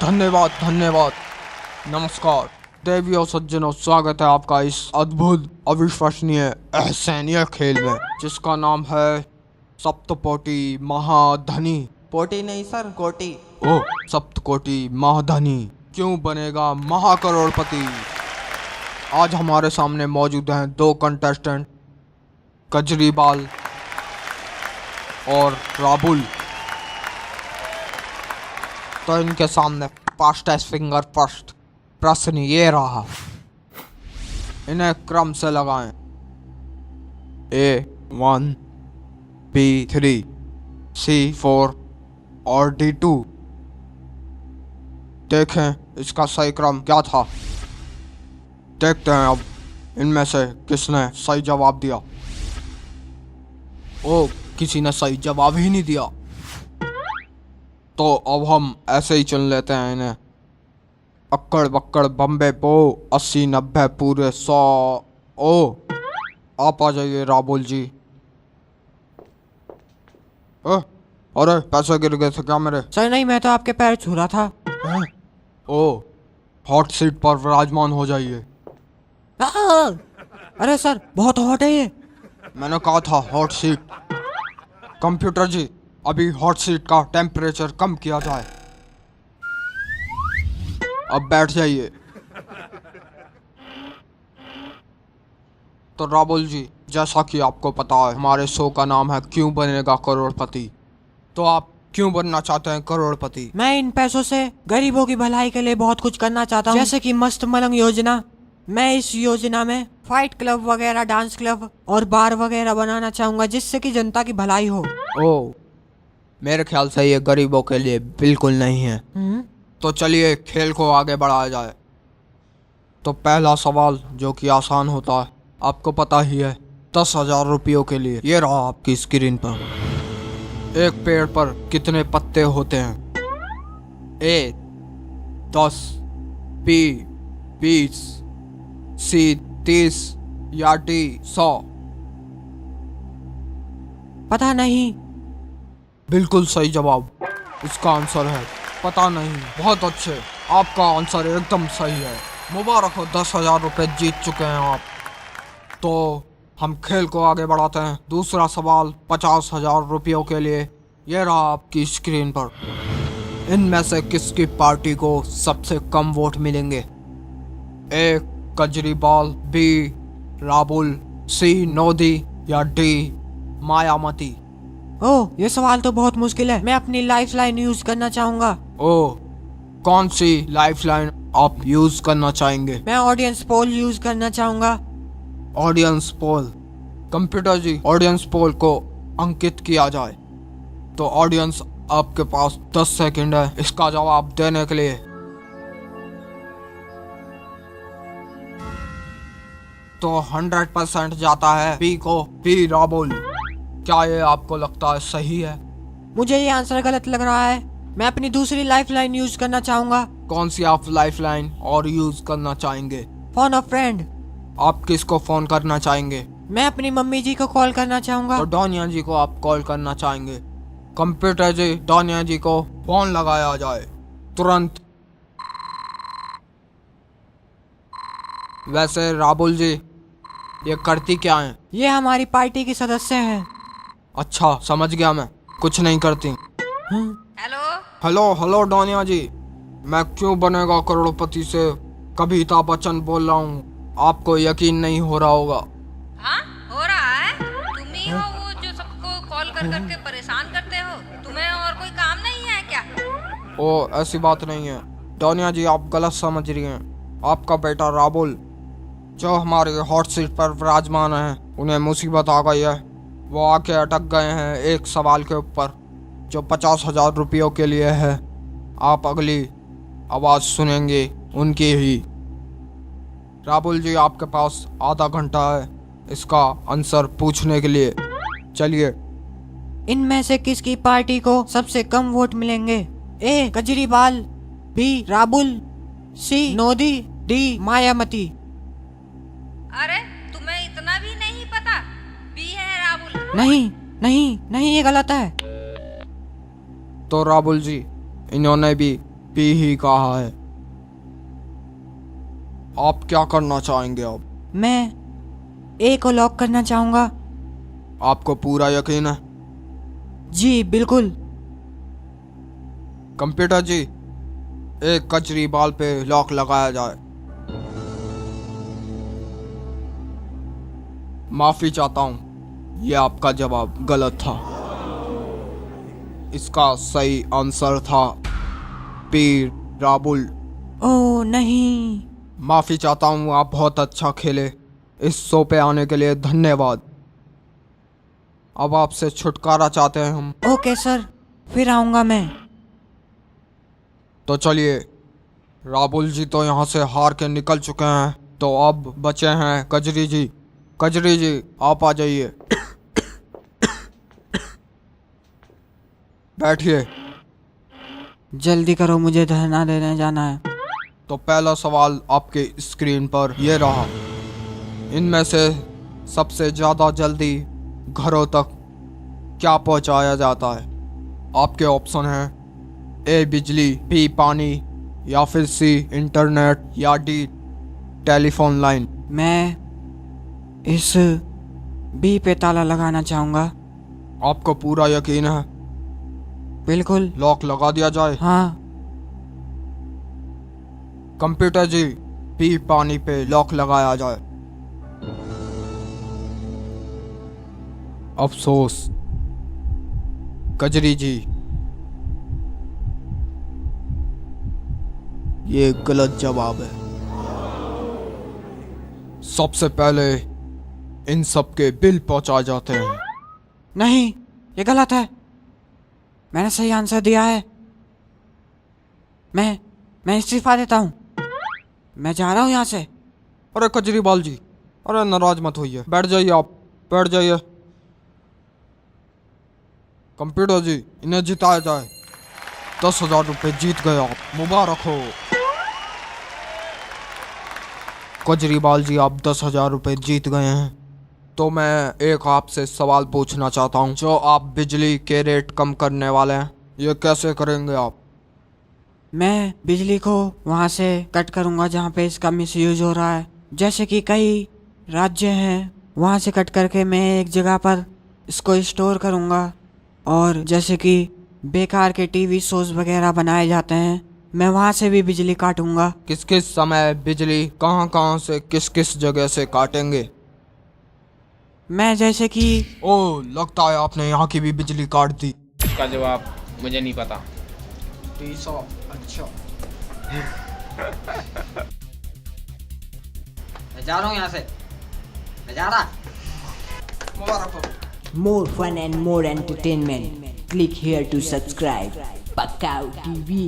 धन्यवाद धन्यवाद। नमस्कार देवियों सज्जनों, स्वागत है आपका इस अद्भुत अविश्वसनीय एहसानिया खेल में, जिसका नाम है सप्तकोटि महाधनी। पोटी नहीं सर, कोटी। ओ, सप्तकोटि महाधनी क्यों बनेगा महाकरोड़पति। आज हमारे सामने मौजूद हैं दो कंटेस्टेंट, केजरीवाल और राबुल। तो इनके सामने फास्टेस्ट फिंगर फर्स्ट प्रश्न ये रहा, इन्हें क्रम से लगाएं। A1, B3, C4 और D2। देखें इसका सही क्रम क्या था। देखते हैं अब इनमें से किसने सही जवाब दिया। ओ, किसी ने सही जवाब ही नहीं दिया। तो अब हम ऐसे ही चुन लेते हैं इन्हें। अक्कड़ बक्कड़ बम्बे बो, 80 90 पूरे 100। ओ, आप आ जाइए राबुल जी। अरे पैसे गिर गए थे क्या मेरे? सर नहीं, मैं तो आपके पैर छू रहा था। ओ, हॉट सीट पर विराजमान हो जाइए। अरे सर, बहुत हॉट है ये। मैंने कहा था हॉट सीट। कंप्यूटर जी, अभी हॉट सीट का टेम्परेचर कम किया जाए। अब बैठ जाइए। तो राबुल जी, जैसा कि आपको पता है हमारे शो का नाम है क्यों बनेगा करोड़पति। तो आप क्यों बनना चाहते हैं करोड़पति? मैं इन पैसों से गरीबों की भलाई के लिए बहुत कुछ करना चाहता हूँ, जैसे कि मस्त मलंग योजना। मैं इस योजना में फाइट क्लब वगैरह, डांस क्लब और बार वगैरह बनाना चाहूँगा, जिससे कि जनता की भलाई हो। ओ, मेरे ख्याल से ये गरीबों के लिए बिल्कुल नहीं है। तो चलिए खेल को आगे बढ़ाया जाए। तो पहला सवाल जो कि आसान होता है, आपको पता ही है, 10,000 रुपयों के लिए। ये रहा आपकी स्क्रीन पर। एक पेड़ पर कितने पत्ते होते हैं? A 10, B 20, C 30 या D 100? पता नहीं। बिल्कुल सही जवाब। इसका आंसर है पता नहीं। बहुत अच्छे, आपका आंसर एकदम सही है। मुबारक हो, 10,000 रुपये जीत चुके हैं आप। तो हम खेल को आगे बढ़ाते हैं। दूसरा सवाल 50,000 रुपयों के लिए। ये रहा आपकी स्क्रीन पर। इनमें से किसकी पार्टी को सबसे कम वोट मिलेंगे? A Kejriwal, B राबुल, C Modi या D मायावती? ओह, ये सवाल तो बहुत मुश्किल है। मैं अपनी लाइफलाइन यूज करना चाहूंगा। ओह, कौन सी लाइफलाइन आप यूज करना चाहेंगे? मैं ऑडियंस पोल यूज करना चाहूंगा। Audience poll. कंप्यूटर जी, ऑडियंस पोल को अंकित किया जाए। तो ऑडियंस, आपके पास 10 सेकंड है इसका जवाब देने के लिए। तो 100% जाता है बी को, बी राबुल। क्या ये आपको लगता है सही है? मुझे ये आंसर गलत लग रहा है। मैं अपनी दूसरी लाइफलाइन यूज करना चाहूंगा। कौन सी आप लाइफलाइन और यूज करना चाहेंगे? फोन अ फ्रेंड। आप किसको फोन करना चाहेंगे? मैं अपनी मम्मी जी को कॉल करना चाहूंगा। तो डोनिया जी को आप कॉल करना चाहेंगे। कंप्यूटर जी, डोनिया जी को फोन लगाया जाए तुरंत। वैसे राबुल जी, ये करती क्या है? ये हमारी पार्टी की सदस्य हैं। अच्छा, समझ गया मैं, कुछ नहीं करती। हेलो हेलो हेलो डोनिया जी, मैं क्यों बनेगा करोड़पति से कविता बच्चन बोल रहा हूँ। आपको यकीन नहीं हो रहा होगा। हाँ, हो रहा है। तुम ही हो वो जो सबको कॉल कर करके परेशान करते हो। तुम्हें और कोई काम नहीं है क्या? ओ, ऐसी बात नहीं है डोनिया जी, आप गलत समझ रही हैं। आपका बेटा राबुल जो हमारे हॉट सीट पर विराजमान है, उन्हें मुसीबत आ गई है। वो आके अटक गए हैं एक सवाल के ऊपर जो 50,000 रुपयों के लिए है। आप अगली आवाज़ सुनेंगे उनकी ही। राबुल जी, आपके पास आधा घंटा है इसका आंसर पूछने के लिए। चलिए। इनमें से किसकी पार्टी को सबसे कम वोट मिलेंगे? A Kejriwal, B राबुल, C Modi, D Mayawati. अरे, तुम्हें इतना भी नहीं पता? बी है राहुल। नहीं नहीं नहीं, ये गलत है। तो राबुल जी, इन्होंने भी पी ही कहा है। आप क्या करना चाहेंगे अब? मैं ए को लॉक करना चाहूंगा। आपको पूरा यकीन है? जी बिल्कुल। कंप्यूटर जी, एक कचरी बाल पे लॉक लगाया जाए। माफी चाहता हूं, यह आपका जवाब गलत था। इसका सही आंसर था पी राबुल। ओ नहीं। माफी चाहता हूं, आप बहुत अच्छा खेले। इस शो पे आने के लिए धन्यवाद। अब आपसे छुटकारा चाहते हैं हम। ओके सर, फिर आऊंगा मैं। तो चलिए, राबुल जी तो यहाँ से हार के निकल चुके हैं, तो अब बचे हैं कजरी जी। कजरी जी, आप आ जाइए। बैठिए। जल्दी करो, मुझे धरना देने जाना है। तो पहला सवाल आपके स्क्रीन पर ये रहा। इनमें से सबसे ज़्यादा जल्दी घरों तक क्या पहुंचाया जाता है? आपके ऑप्शन हैं ए बिजली, बी पानी, या फिर सी इंटरनेट, या डी टेलीफोन लाइन। मैं इस बी पे ताला लगाना चाहूंगा। आपको पूरा यकीन है? बिल्कुल। लॉक लगा दिया जाए? हाँ। कंप्यूटर जी, बी पानी पे लॉक लगाया जाए। अफसोस कजरी जी, ये गलत जवाब है। सबसे पहले इन सब के बिल पहुंचाए जाते हैं। नहीं, ये गलत है। मैंने सही आंसर दिया है। मैं इस्तीफा देता हूँ। मैं जा रहा हूँ यहाँ से। अरे कजरीवाल जी, अरे नाराज मत होइए, बैठ जाइए, आप बैठ जाइए। कंप्यूटर जी, इन्हें जिताया जाए। 10,000 रुपये जीत गए आप, मुबारक हो। केजरीवाल जी, आप 10,000 रुपये जीत गए हैं। तो मैं एक आपसे सवाल पूछना चाहता हूँ। जो आप बिजली के रेट कम करने वाले हैं, ये कैसे करेंगे आप? मैं बिजली को वहाँ से कट करूँगा जहाँ पे इसका मिसयूज हो रहा है। जैसे कि कई राज्य हैं, वहाँ से कट करके मैं एक जगह पर इसको स्टोर करूँगा। और जैसे कि बेकार के टीवी शोज वगैरह बनाए जाते हैं, मैं वहाँ से भी बिजली काटूंगा। किस किस समय बिजली कहाँ कहाँ से किस किस जगह से काटेंगे? मैं जैसे कि ओ, लगता है आपने यहाँ की भी बिजली काट दी। इसका जवाब मुझे नहीं पता। अच्छा, मैं जा रहा हूँ यहाँ से। मैं जा रहा। मुबारक हो। More fun and more entertainment. Click here to subscribe. Pakao TV.